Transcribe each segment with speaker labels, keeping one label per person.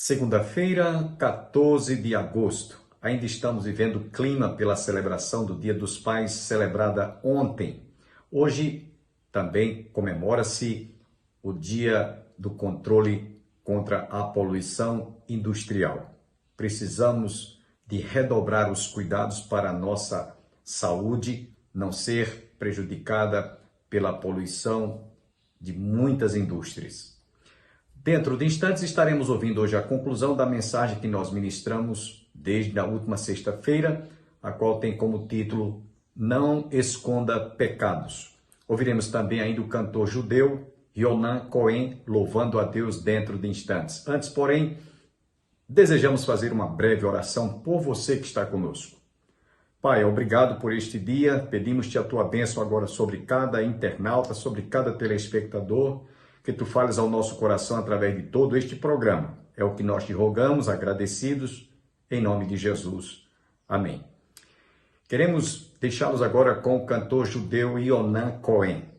Speaker 1: Segunda-feira, 14 de agosto. Ainda estamos vivendo o clima pela celebração do Dia dos Pais, celebrada ontem. Hoje também comemora-se o Dia do Controle contra a Poluição Industrial. Precisamos de redobrar os cuidados para a nossa saúde não ser prejudicada pela poluição de muitas indústrias. Dentro de instantes estaremos ouvindo hoje a conclusão da mensagem que nós ministramos desde a última sexta-feira, a qual tem como título Não Esconda Pecados. Ouviremos também ainda o cantor judeu Yonan Cohen louvando a Deus dentro de instantes. Antes, porém, desejamos fazer uma breve oração por você que está conosco. Pai, obrigado por este dia, pedimos-te a tua bênção agora sobre cada internauta, sobre cada telespectador, que tu fales ao nosso coração através de todo este programa. É o que nós te rogamos, agradecidos, em nome de Jesus. Amém. Queremos deixá-los agora com o cantor judeu Yonan Cohen.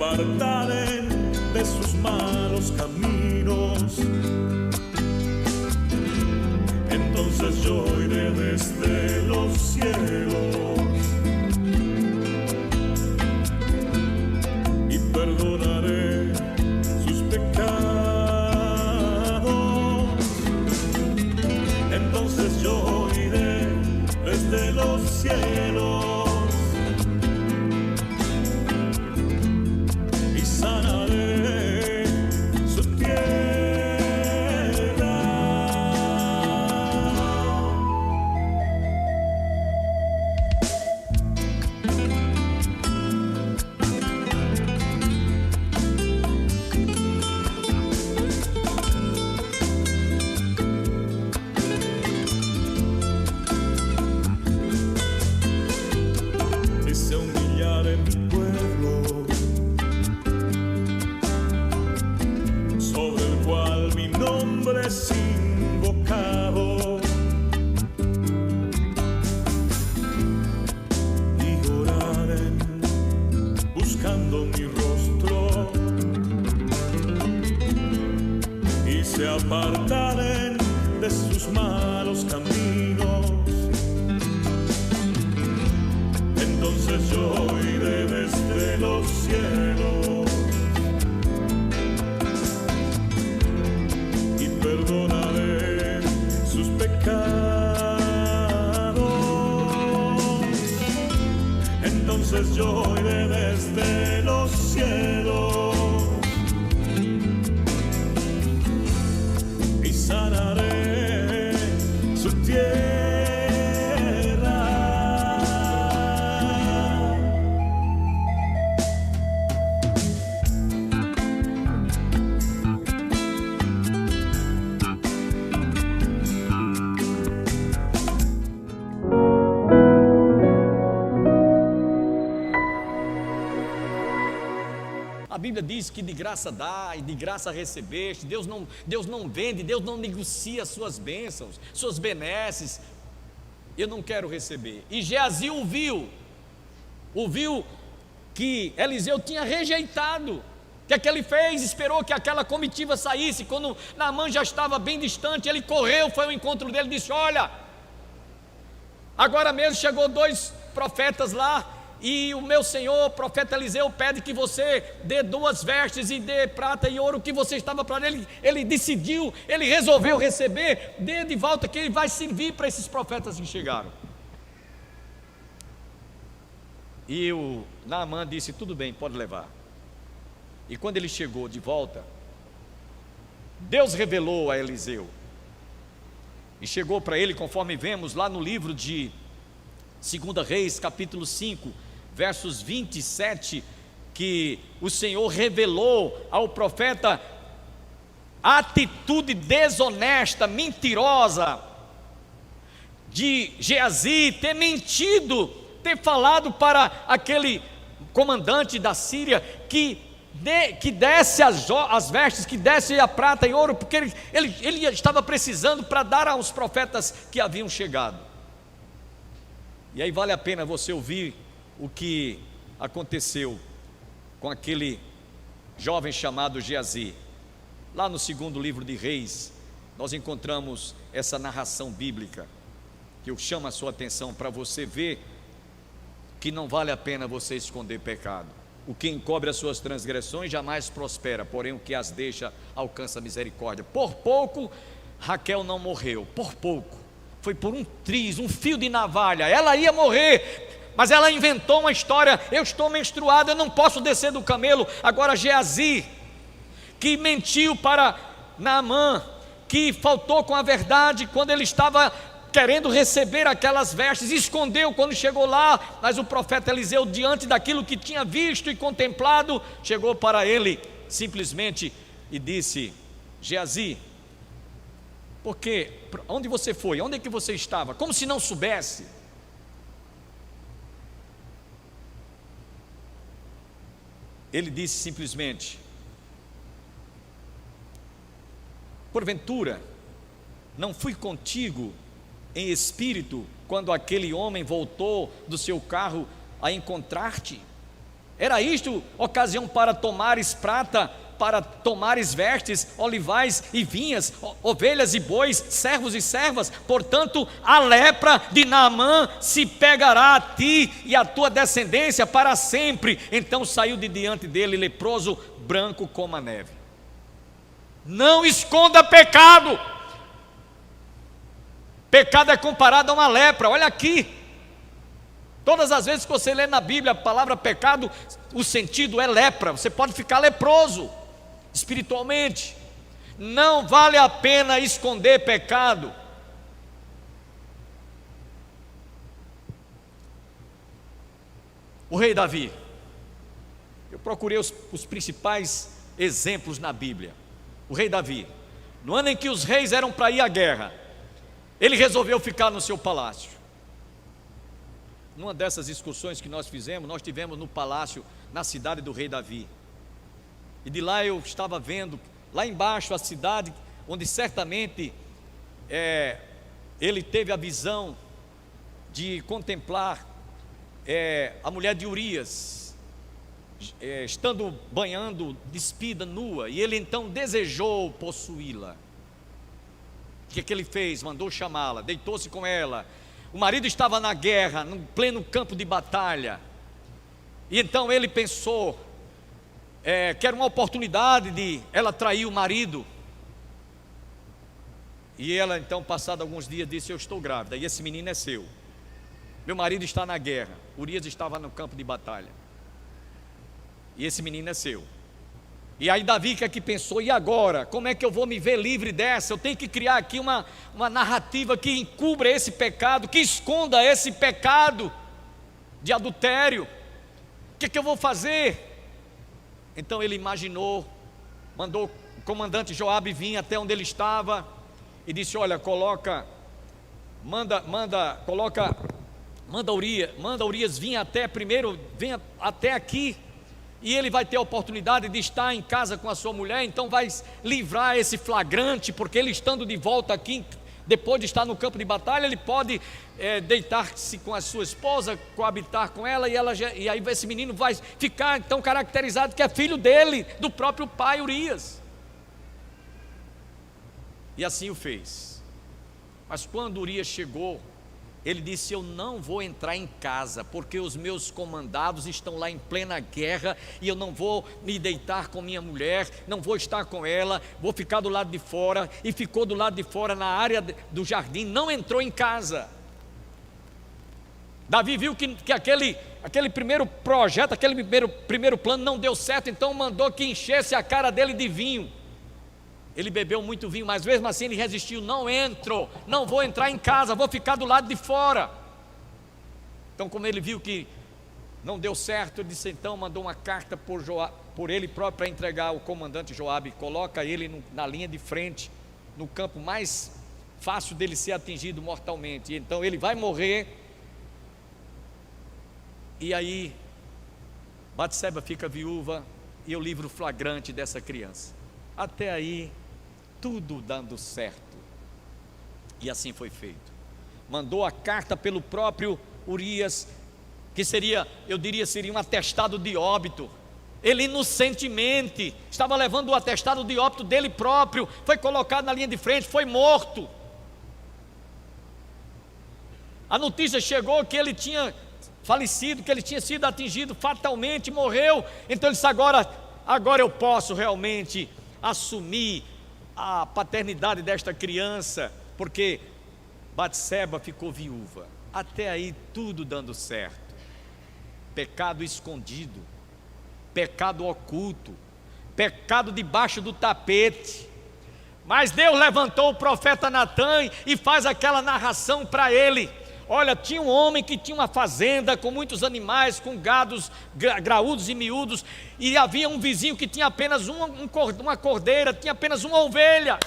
Speaker 2: Apartaren de sus malos caminos, entonces yo iré desde los cielos y perdonaré sus pecados. Entonces yo iré desde los cielos invocado y oraren buscando mi rostro y se apartaren de sus malos caminos, entonces yo iré desde los cielos perdonaré sus pecados. Entonces yo iré desde los cielos y sanaré su tierra.
Speaker 3: A Bíblia diz que de graça dá e de graça recebeste. Deus não vende, Deus não negocia suas bênçãos, suas benesses. Eu não quero receber. E Geazi ouviu que Eliseu tinha rejeitado. O que é que ele fez? Esperou que aquela comitiva saísse. Quando Naamã já estava bem distante, ele correu, foi ao encontro dele e disse: olha, agora mesmo chegou 2 profetas lá e o meu senhor, o profeta Eliseu, pede que você dê 2 vestes e dê prata e ouro que você estava para ele. Ele decidiu, ele resolveu receber, dê de volta que ele vai servir para esses profetas que chegaram. E o Naamã disse: tudo bem, pode levar. E quando ele chegou de volta, Deus revelou a Eliseu, e chegou para ele, conforme vemos lá no livro de 2 Reis, capítulo 5, versos 27, que o Senhor revelou ao profeta a atitude desonesta, mentirosa de Geazi, ter mentido, ter falado para aquele comandante da Síria que desse as vestes, que desse a prata e ouro, porque ele estava precisando para dar aos profetas que haviam chegado. E aí vale a pena você ouvir o que aconteceu com aquele jovem chamado Geazi. Lá no 2º livro de Reis, nós encontramos essa narração bíblica, que eu chamo a sua atenção para você ver que não vale a pena você esconder pecado. O que encobre as suas transgressões jamais prospera, porém o que as deixa alcança misericórdia. Por pouco Raquel não morreu, por pouco, foi por um triz, um fio de navalha, ela ia morrer, mas ela inventou uma história: eu estou menstruada, eu não posso descer do camelo. Agora Geazi, que mentiu para Naamã, que faltou com a verdade quando ele estava querendo receber aquelas vestes, escondeu quando chegou lá, mas o profeta Eliseu, diante daquilo que tinha visto e contemplado, chegou para ele simplesmente e disse: Geazi, porque onde você foi? Onde é que você estava? Como se não soubesse. Ele disse simplesmente: porventura não fui contigo em espírito quando aquele homem voltou do seu carro a encontrar-te? Era isto ocasião para tomares prata, para tomares vestes, olivais e vinhas, ovelhas e bois, servos e servas? Portanto, a lepra de Naamã se pegará a ti e a tua descendência para sempre. Então saiu de diante dele leproso, branco como a neve. Não esconda pecado. Pecado é comparado a uma lepra. Olha aqui, todas as vezes que você lê na Bíblia a palavra pecado, o sentido é lepra. Você pode ficar leproso espiritualmente. Não vale a pena esconder pecado. O rei Davi, eu procurei os principais exemplos na Bíblia. O rei Davi, no ano em que os reis eram para ir à guerra, ele resolveu ficar no seu palácio. Numa dessas excursões que nós fizemos, nós tivemos no palácio, na cidade do rei Davi. E de lá eu estava vendo, lá embaixo, a cidade onde certamente ele teve a visão de contemplar a mulher de Urias, estando banhando, despida, nua. E ele então desejou possuí-la. O que ele fez? Mandou chamá-la, deitou-se com ela. O marido estava na guerra, no pleno campo de batalha. E então ele pensou que era uma oportunidade de ela trair o marido. E ela então, passado alguns dias, disse: eu estou grávida e esse menino é seu. Meu marido está na guerra, Urias estava no campo de batalha, e esse menino é seu. E aí Davi que pensou: e agora? Como é que eu vou me ver livre dessa? Eu tenho que criar aqui uma narrativa que encubra esse pecado, que esconda esse pecado de adultério. O que eu vou fazer? Então ele imaginou, mandou o comandante Joabe vir até onde ele estava e disse: olha, manda Urias vir até aqui. E ele vai ter a oportunidade de estar em casa com a sua mulher, então vai livrar esse flagrante, porque ele estando de volta aqui, depois de estar no campo de batalha, ele pode deitar-se com a sua esposa, coabitar com ela, e aí esse menino vai ficar então caracterizado que é filho dele, do próprio pai Urias. E assim o fez. Mas quando Urias chegou ele disse: eu não vou entrar em casa, porque os meus comandados estão lá em plena guerra, e eu não vou me deitar com minha mulher, não vou estar com ela, vou ficar do lado de fora. E ficou do lado de fora, na área do jardim, não entrou em casa. Davi viu que aquele primeiro projeto, aquele primeiro plano não deu certo, então mandou que enchesse a cara dele de vinho. Ele bebeu muito vinho, mas mesmo assim ele resistiu: não entro, não vou entrar em casa, vou ficar do lado de fora. Então, como ele viu que não deu certo, ele disse, então mandou uma carta por ele próprio para entregar ao comandante Joabe: coloca ele na linha de frente, no campo mais fácil dele ser atingido mortalmente. E então ele vai morrer. E aí Batseba fica viúva, e o livro flagrante dessa criança. Até aí tudo dando certo. E assim foi feito. Mandou a carta pelo próprio Urias, que seria, eu diria, seria um atestado de óbito. Ele inocentemente estava levando o atestado de óbito dele próprio, foi colocado na linha de frente, foi morto. A notícia chegou que ele tinha falecido, que ele tinha sido atingido fatalmente, morreu. Então ele disse: agora eu posso realmente assumir a paternidade desta criança, porque Batseba ficou viúva. Até aí tudo dando certo. Pecado escondido, pecado oculto, pecado debaixo do tapete. Mas Deus levantou o profeta Natã e faz aquela narração para ele. Olha, tinha um homem que tinha uma fazenda com muitos animais, com gados graúdos e miúdos, e havia um vizinho que tinha apenas uma cordeira, tinha apenas uma ovelha.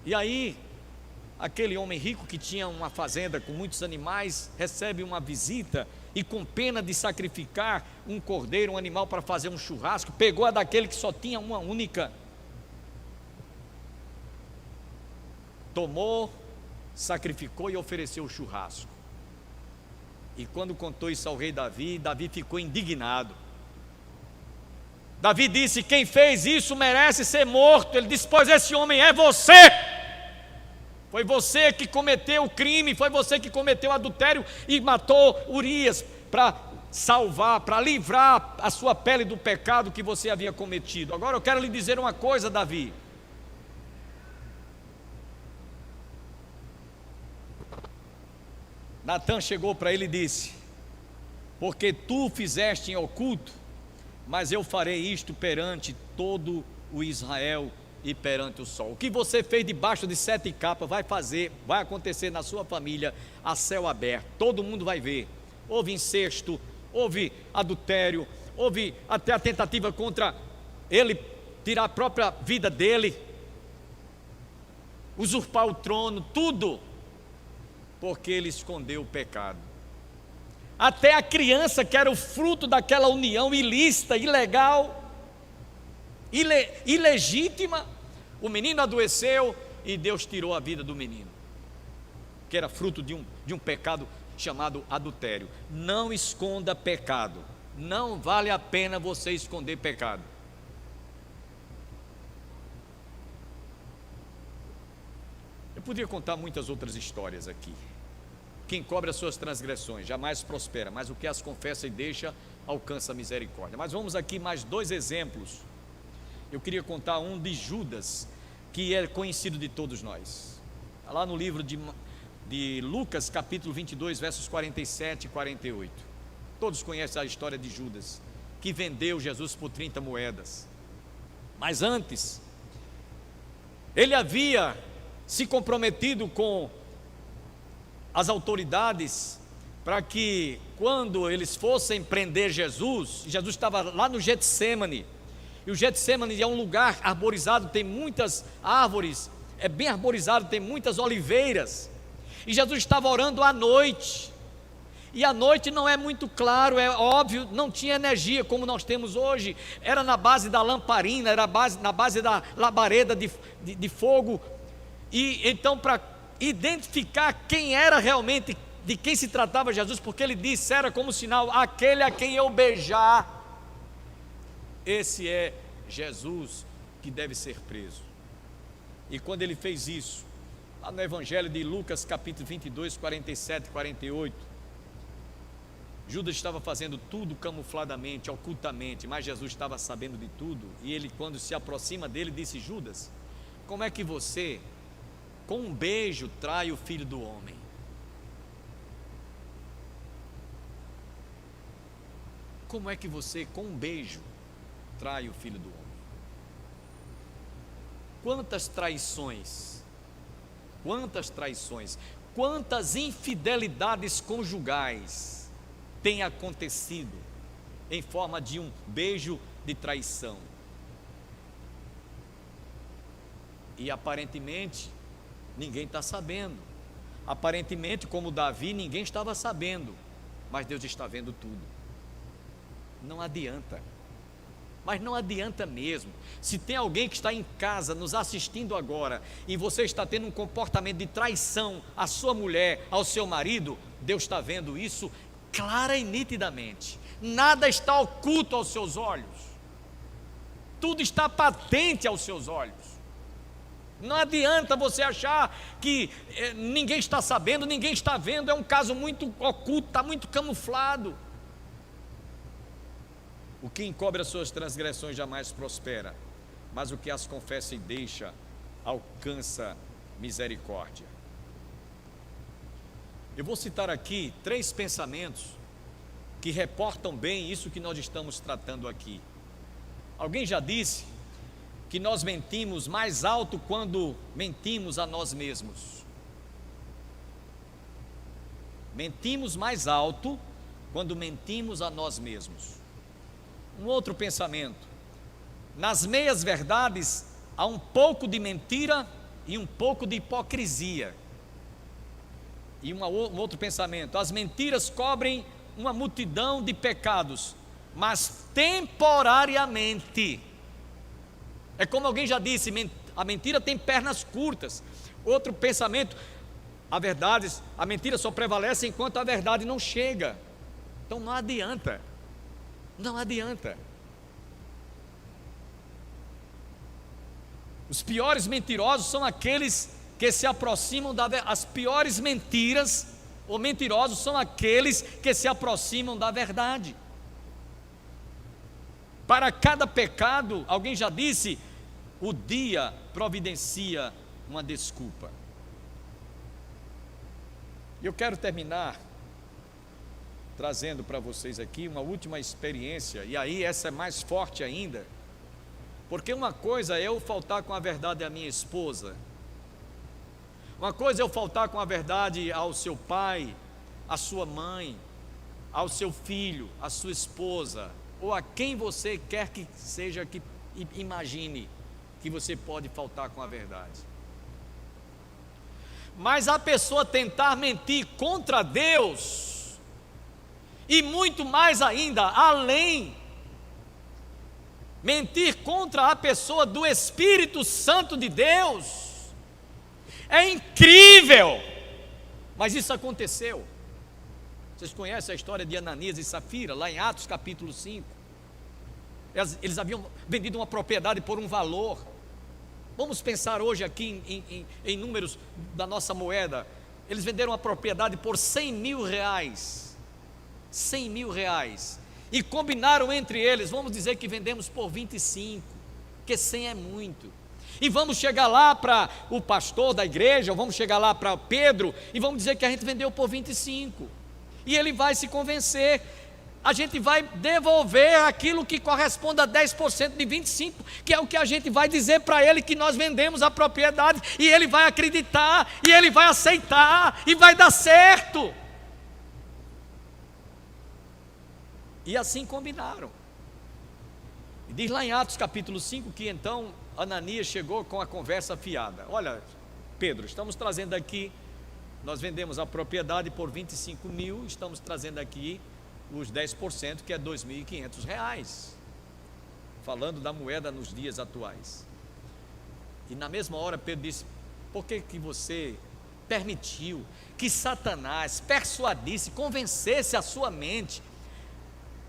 Speaker 3: E aí, aquele homem rico que tinha uma fazenda com muitos animais, recebe uma visita, e com pena de sacrificar um cordeiro, um animal para fazer um churrasco, pegou a daquele que só tinha uma única, tomou, sacrificou e ofereceu o churrasco. E quando contou isso ao rei Davi, Davi ficou indignado. Davi disse: quem fez isso merece ser morto. Ele disse: pois esse homem é você. Foi você que cometeu o crime, foi você que cometeu o adultério e matou Urias para salvar, para livrar a sua pele do pecado que você havia cometido. Agora eu quero lhe dizer uma coisa, Davi. Natã chegou para ele e disse: porque tu fizeste em oculto, mas eu farei isto perante todo o Israel e perante o sol. O que você fez debaixo de 7 capas vai acontecer na sua família a céu aberto. Todo mundo vai ver. Houve incesto, houve adultério, houve até a tentativa contra ele, tirar a própria vida dele, usurpar o trono, tudo porque ele escondeu o pecado. Até a criança que era o fruto daquela união ilícita, ilegal, ilegítima, o menino adoeceu e Deus tirou a vida do menino, que era fruto de um pecado chamado adultério. Não esconda pecado. Não vale a pena você esconder pecado. Eu poderia contar muitas outras histórias aqui. Quem cobre as suas transgressões jamais prospera, mas o que as confessa e deixa alcança a misericórdia. Mas vamos aqui mais 2 exemplos. Eu queria contar um de Judas, que é conhecido de todos nós. Está lá no livro de Lucas, capítulo 22, versos 47 e 48. Todos conhecem a história de Judas, que vendeu Jesus por 30 moedas. Mas antes, ele havia se comprometido com as autoridades para que, quando eles fossem prender Jesus estava lá no Getsêmani, e o Getsêmani é um lugar arborizado, tem muitas árvores, é bem arborizado, tem muitas oliveiras, e Jesus estava orando à noite, e à noite não é muito claro, é óbvio, não tinha energia como nós temos hoje, era na base da lamparina, era na base da labareda de fogo, e então para identificar quem era realmente, de quem se tratava Jesus, porque ele disse, era como sinal, aquele a quem eu beijar, esse é Jesus que deve ser preso. E quando ele fez isso, lá no Evangelho de Lucas, capítulo 22, 47 e 48. Judas estava fazendo tudo camufladamente, ocultamente, mas Jesus estava sabendo de tudo. E ele, quando se aproxima dele, disse: Judas, como é que você, com um beijo, trai o Filho do Homem? Como é que você, com um beijo, trai o Filho do Homem? Quantas traições, quantas infidelidades conjugais têm acontecido em forma de um beijo de traição? E aparentemente ninguém está sabendo. Aparentemente, como Davi, ninguém estava sabendo, mas Deus está vendo tudo. Não adianta. Mas não adianta mesmo. Se tem alguém que está em casa nos assistindo agora e você está tendo um comportamento de traição à sua mulher, ao seu marido, Deus está vendo isso clara e nitidamente. Nada está oculto aos seus olhos. Tudo está patente aos seus olhos. Não adianta você achar que ninguém está sabendo, ninguém está vendo. É um caso muito oculto, está muito camuflado. O que encobre as suas transgressões jamais prospera, mas o que as confessa e deixa alcança misericórdia. Eu vou citar aqui 3 pensamentos que reportam bem isso que nós estamos tratando aqui. Alguém já disse que nós mentimos mais alto quando mentimos a nós mesmos. Mentimos mais alto quando mentimos a nós mesmos. Um outro pensamento: nas meias verdades há um pouco de mentira e um pouco de hipocrisia. E um outro pensamento: as mentiras cobrem uma multidão de pecados, mas temporariamente. É como alguém já disse, a mentira tem pernas curtas. Outro pensamento: a mentira só prevalece enquanto a verdade não chega. Então não adianta. Não adianta. Os piores mentirosos são aqueles que se aproximam da verdade. As piores mentiras ou mentirosos são aqueles que se aproximam da verdade. Para cada pecado, alguém já disse, o dia providencia uma desculpa. Eu quero terminar trazendo para vocês aqui uma última experiência, e aí essa é mais forte ainda, porque uma coisa é eu faltar com a verdade à minha esposa, uma coisa é eu faltar com a verdade ao seu pai, à sua mãe, ao seu filho, à sua esposa, ou a quem você quer que seja, que imagine que você pode faltar com a verdade. Mas a pessoa tentar mentir contra Deus, e muito mais ainda, além, mentir contra a pessoa do Espírito Santo de Deus, é incrível, mas isso aconteceu. Vocês conhecem a história de Ananias e Safira, lá em Atos capítulo 5, eles haviam vendido uma propriedade por um valor. Vamos pensar hoje aqui em números da nossa moeda. Eles venderam uma propriedade por 100 mil reais, 100 mil reais, e combinaram entre eles, vamos dizer que vendemos por 25, porque 100 é muito, e vamos chegar lá para o pastor da igreja, ou vamos chegar lá para Pedro, e vamos dizer que a gente vendeu por 25, e ele vai se convencer, a gente vai devolver aquilo que corresponde a 10% de 25, que é o que a gente vai dizer para ele que nós vendemos a propriedade, e ele vai acreditar, e ele vai aceitar, e vai dar certo. E assim combinaram. E diz lá em Atos capítulo 5 que então Ananias chegou com a conversa afiada. Olha, Pedro, estamos trazendo aqui, nós vendemos a propriedade por 25 mil, estamos trazendo aqui os 10%, que é 2.500 reais. Falando da moeda nos dias atuais. E na mesma hora Pedro disse: por que você permitiu que Satanás persuadisse, convencesse a sua mente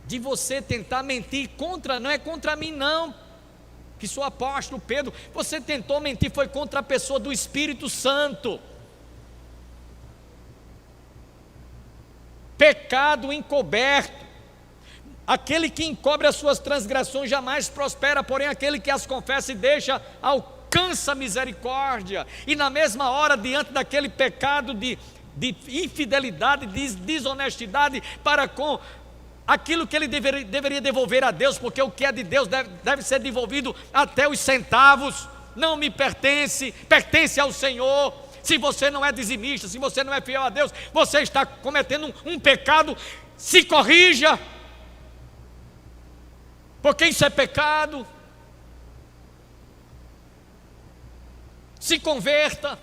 Speaker 3: de você tentar mentir contra, não é contra mim não, que sou apóstolo Pedro. Você tentou mentir, foi contra a pessoa do Espírito Santo. Pecado encoberto. Aquele que encobre as suas transgressões jamais prospera, porém aquele que as confessa e deixa alcança misericórdia. E na mesma hora, diante daquele pecado de infidelidade, de desonestidade para com aquilo que ele deveria devolver a Deus, porque o que é de Deus deve ser devolvido até os centavos. Não me pertence, pertence ao Senhor. Se você não é dizimista, se você não é fiel a Deus, você está cometendo um pecado. Se corrija, porque isso é pecado. Se converta,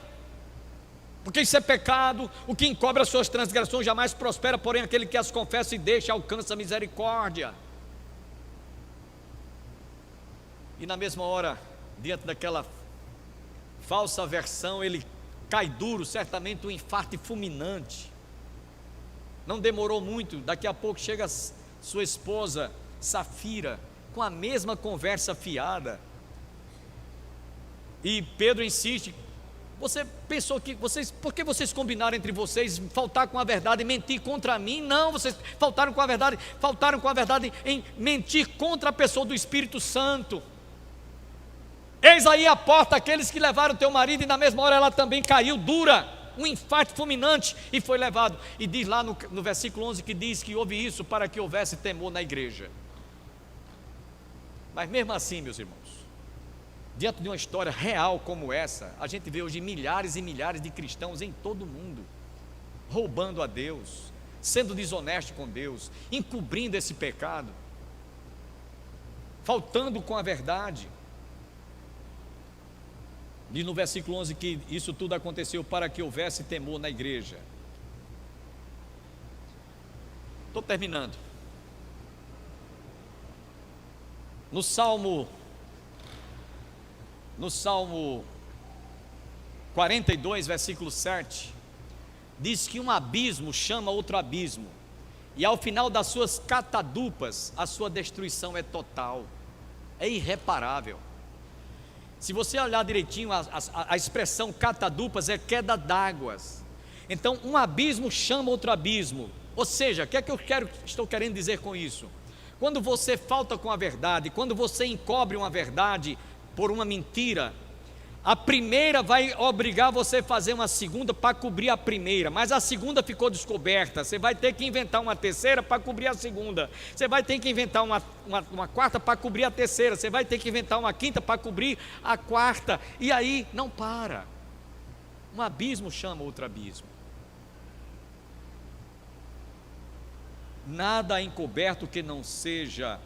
Speaker 3: porque isso é pecado. O que encobre as suas transgressões jamais prospera, porém aquele que as confessa e deixa alcança misericórdia. E na mesma hora, diante daquela falsa versão, ele cai duro, certamente um infarto fulminante. Não demorou muito, daqui a pouco chega sua esposa Safira, com a mesma conversa fiada. E Pedro insiste: você pensou que por que vocês combinaram entre vocês faltar com a verdade e mentir contra mim? Não, vocês faltaram com a verdade em mentir contra a pessoa do Espírito Santo. Eis aí a porta aqueles que levaram teu marido, e na mesma hora ela também caiu dura, um infarto fulminante, e foi levado. E diz lá no versículo 11 que diz que houve isso para que houvesse temor na igreja. Mas mesmo assim, meus irmãos, diante de uma história real como essa, a gente vê hoje milhares e milhares de cristãos em todo o mundo roubando a Deus, sendo desonesto com Deus, encobrindo esse pecado, faltando com a verdade. Diz no versículo 11 que isso tudo aconteceu para que houvesse temor na igreja. Estou terminando. No Salmo 42, versículo 7, diz que um abismo chama outro abismo, e ao final das suas catadupas, a sua destruição é total, é irreparável. Se você olhar direitinho, a expressão catadupas é queda d'águas. Então, um abismo chama outro abismo. Ou seja, o que é que estou querendo dizer com isso? Quando você falta com a verdade, quando você encobre uma verdade por uma mentira, a primeira vai obrigar você a fazer uma segunda para cobrir a primeira, mas a segunda ficou descoberta, você vai ter que inventar uma terceira para cobrir a segunda, você vai ter que inventar uma quarta para cobrir a terceira, você vai ter que inventar uma quinta para cobrir a quarta, e aí não para. Um abismo chama outro abismo. Nada encoberto que não seja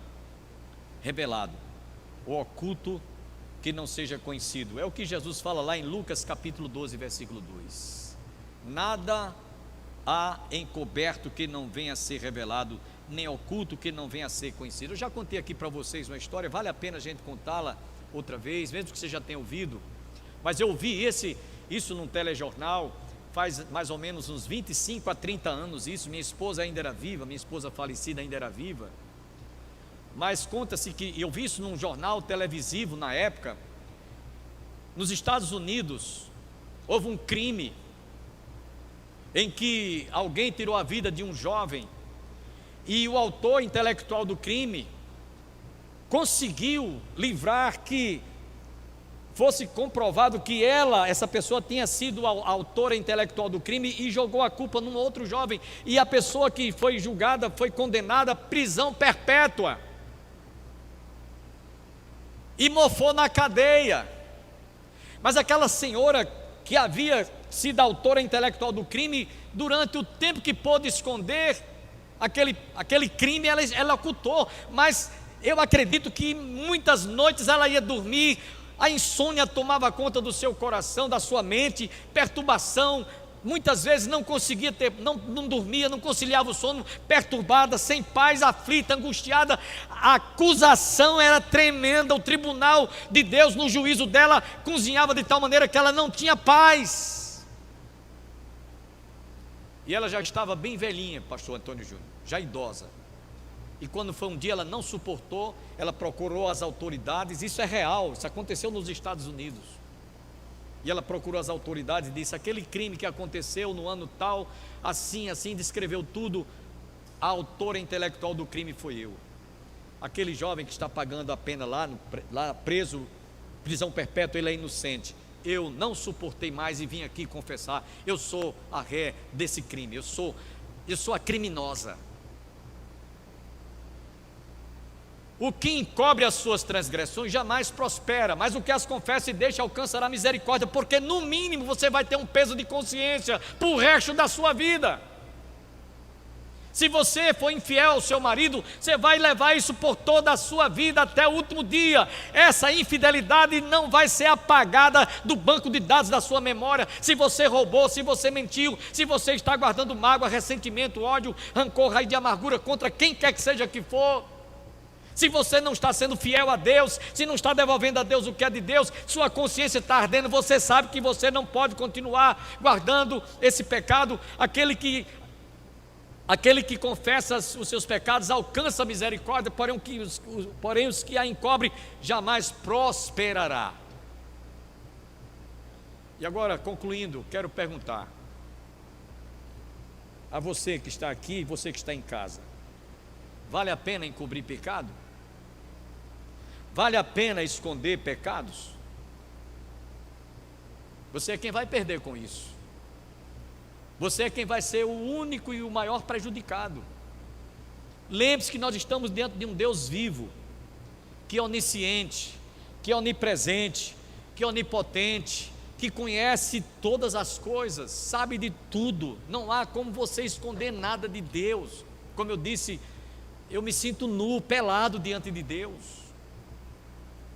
Speaker 3: revelado, o oculto que não seja conhecido. É o que Jesus fala lá em Lucas capítulo 12, versículo 2. Nada há encoberto que não venha a ser revelado, nem oculto que não venha a ser conhecido. Eu já contei aqui para vocês uma história, vale a pena a gente contá-la outra vez, mesmo que você já tenha ouvido, mas eu ouvi isso num telejornal, faz mais ou menos uns 25 a 30 anos isso. Minha esposa ainda era viva, minha esposa falecida ainda era viva, mas conta-se que eu vi isso num jornal televisivo na época. Nos Estados Unidos houve um crime em que alguém tirou a vida de um jovem, e o autor intelectual do crime conseguiu livrar que fosse comprovado que essa pessoa tinha sido a autora intelectual do crime, e jogou a culpa num outro jovem, e a pessoa que foi julgada foi condenada à prisão perpétua e mofou na cadeia. Mas aquela senhora que havia sido a autora intelectual do crime, durante o tempo que pôde esconder aquele crime, ela ocultou, mas eu acredito que muitas noites ela ia dormir, a insônia tomava conta do seu coração, da sua mente, perturbação, muitas vezes não conseguia não dormia, não conciliava o sono, perturbada, sem paz, aflita, angustiada. A acusação era tremenda, o tribunal de Deus no juízo dela cozinhava de tal maneira que ela não tinha paz, e ela já estava bem velhinha, pastor Antônio Júnior, já idosa. E quando foi um dia ela não suportou, ela procurou as autoridades, isso é real, isso aconteceu nos Estados Unidos. E ela procurou as autoridades e disse: aquele crime que aconteceu no ano tal, assim, descreveu tudo, a autora intelectual do crime foi eu. Aquele jovem que está pagando a pena lá preso, prisão perpétua, ele é inocente. Eu não suportei mais e vim aqui confessar, eu sou a ré desse crime, eu sou a criminosa. O que encobre as suas transgressões jamais prospera, mas o que as confessa e deixa alcançará misericórdia, porque no mínimo você vai ter um peso de consciência para o resto da sua vida. Se você for infiel ao seu marido, você vai levar isso por toda a sua vida até o último dia. Essa infidelidade não vai ser apagada do banco de dados da sua memória. Se você roubou, se você mentiu, se você está guardando mágoa, ressentimento, ódio, rancor, raiz de amargura contra quem quer que seja que for. Se você não está sendo fiel a Deus, se não está devolvendo a Deus o que é de Deus, sua consciência está ardendo, você sabe que você não pode continuar guardando esse pecado. Aquele que confessa os seus pecados alcança a misericórdia, porém os que a encobrem jamais prosperará. E agora, concluindo, quero perguntar a você que está aqui e você que está em casa: vale a pena encobrir pecado? Vale a pena esconder pecados? Você é quem vai perder com isso. Você é quem vai ser o único e o maior prejudicado. Lembre-se que nós estamos diante de um Deus vivo, que é onisciente, que é onipresente, que é onipotente, que conhece todas as coisas, sabe de tudo. Não há como você esconder nada de Deus. Como eu disse, eu me sinto nu, pelado diante de Deus.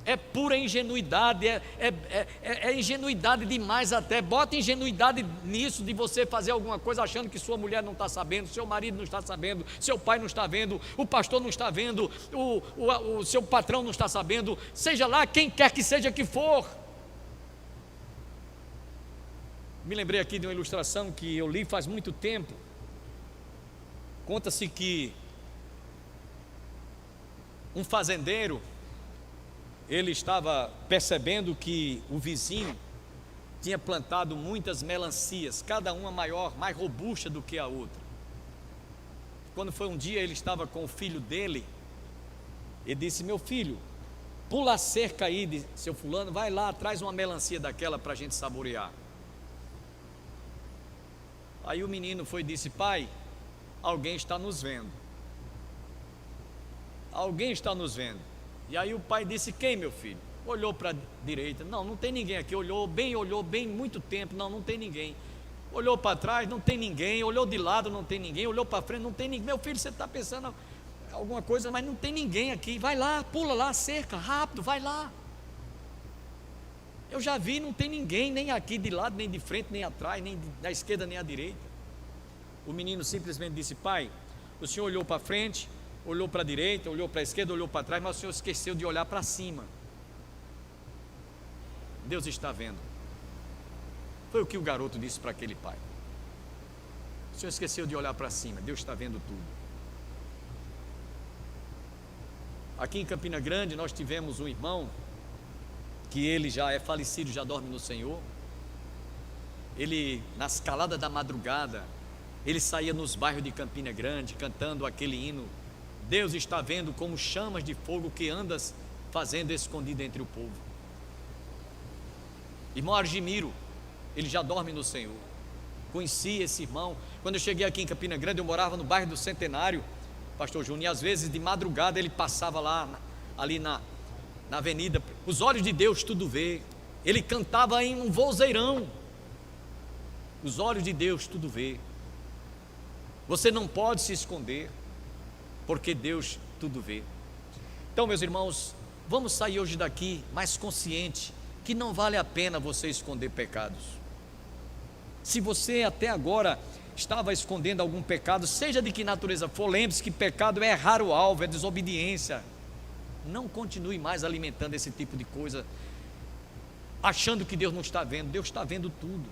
Speaker 3: É pura ingenuidade, é ingenuidade demais até. Bota ingenuidade nisso de você fazer alguma coisa achando que sua mulher não está sabendo, seu marido não está sabendo, seu pai não está vendo, o pastor não está vendo, o seu patrão não está sabendo, seja lá quem quer que seja que for. Me lembrei aqui de uma ilustração que eu li faz muito tempo. Conta-se que um fazendeiro, ele estava percebendo que o vizinho tinha plantado muitas melancias, cada uma maior, mais robusta do que a outra. Quando foi um dia, ele estava com o filho dele, ele disse: meu filho, pula a cerca aí de seu fulano, vai lá, traz uma melancia daquela para a gente saborear. Aí o menino foi e disse: pai, alguém está nos vendo. Alguém está nos vendo. E aí o pai disse: quem, meu filho? Olhou para a direita: não tem ninguém aqui. Olhou bem, muito tempo: não tem ninguém. Olhou para trás: não tem ninguém. Olhou de lado: não tem ninguém. Olhou para frente: não tem ninguém. Meu filho, você está pensando alguma coisa, mas não tem ninguém aqui. Vai lá, pula lá a cerca, rápido, vai lá. Eu já vi, não tem ninguém, nem aqui de lado, nem de frente, nem atrás, nem da esquerda, nem à direita. O menino simplesmente disse: pai, o senhor olhou para frente, olhou para a direita, olhou para a esquerda, olhou para trás, mas o senhor esqueceu de olhar para cima. Deus está vendo. Foi o que o garoto disse para aquele pai. O senhor esqueceu de olhar para cima, Deus está vendo tudo. Aqui em Campina Grande nós tivemos um irmão, que ele já é falecido, já dorme no Senhor. Ele, nas caladas da madrugada, ele saía nos bairros de Campina Grande, cantando aquele hino: Deus está vendo como chamas de fogo que andas fazendo escondido entre o povo. Irmão Argimiro, ele já dorme no Senhor. Conheci esse irmão. Quando eu cheguei aqui em Campina Grande, eu morava no bairro do Centenário, pastor Júnior, e às vezes de madrugada ele passava lá, ali na avenida. Os olhos de Deus tudo vê. Ele cantava em um vozeirão. Os olhos de Deus tudo vê. Você não pode se esconder, porque Deus tudo vê. Então, meus irmãos, vamos sair hoje daqui mais consciente que não vale a pena você esconder pecados. Se você até agora estava escondendo algum pecado, seja de que natureza for, lembre-se que pecado é errar o alvo, é desobediência. Não continue mais alimentando esse tipo de coisa, achando que Deus não está vendo. Deus está vendo tudo.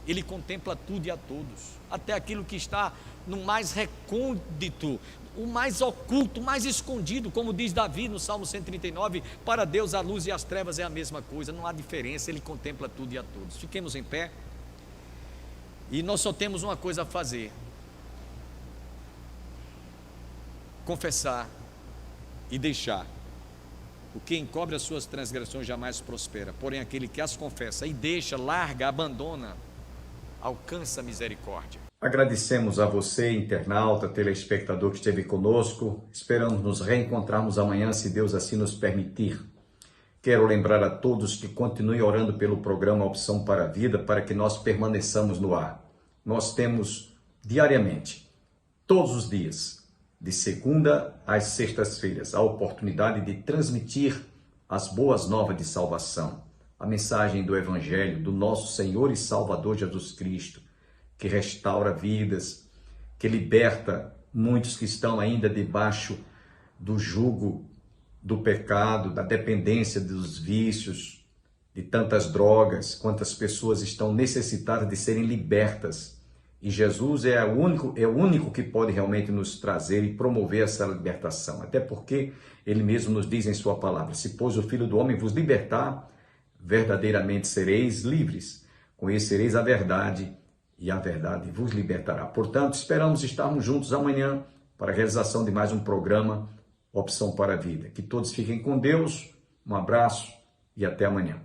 Speaker 3: Ele contempla tudo e a todos, até aquilo que está no mais recôndito, o mais oculto, o mais escondido, como diz Davi no Salmo 139, para Deus a luz e as trevas é a mesma coisa, não há diferença, Ele contempla tudo e a todos. Fiquemos em pé, e nós só temos uma coisa a fazer: confessar e deixar. O que encobre as suas transgressões jamais prospera, porém aquele que as confessa e deixa, larga, abandona, alcança a misericórdia.
Speaker 1: Agradecemos a você, internauta, telespectador que esteve conosco. Esperamos nos reencontrarmos amanhã, se Deus assim nos permitir. Quero lembrar a todos que continuem orando pelo programa Opção para a Vida, para que nós permaneçamos no ar. Nós temos diariamente, todos os dias, de segunda às sextas-feiras, a oportunidade de transmitir as boas novas de salvação, a mensagem do Evangelho, do nosso Senhor e Salvador Jesus Cristo, que restaura vidas, que liberta muitos que estão ainda debaixo do jugo do pecado, da dependência dos vícios, de tantas drogas, quantas pessoas estão necessitadas de serem libertas. E Jesus é o único que pode realmente nos trazer e promover essa libertação. Até porque Ele mesmo nos diz em sua palavra: se pois o Filho do Homem vos libertar, verdadeiramente sereis livres. Conhecereis a verdade e a verdade vos libertará. Portanto, esperamos estarmos juntos amanhã para a realização de mais um programa Opção para a Vida. Que todos fiquem com Deus. Um abraço e até amanhã.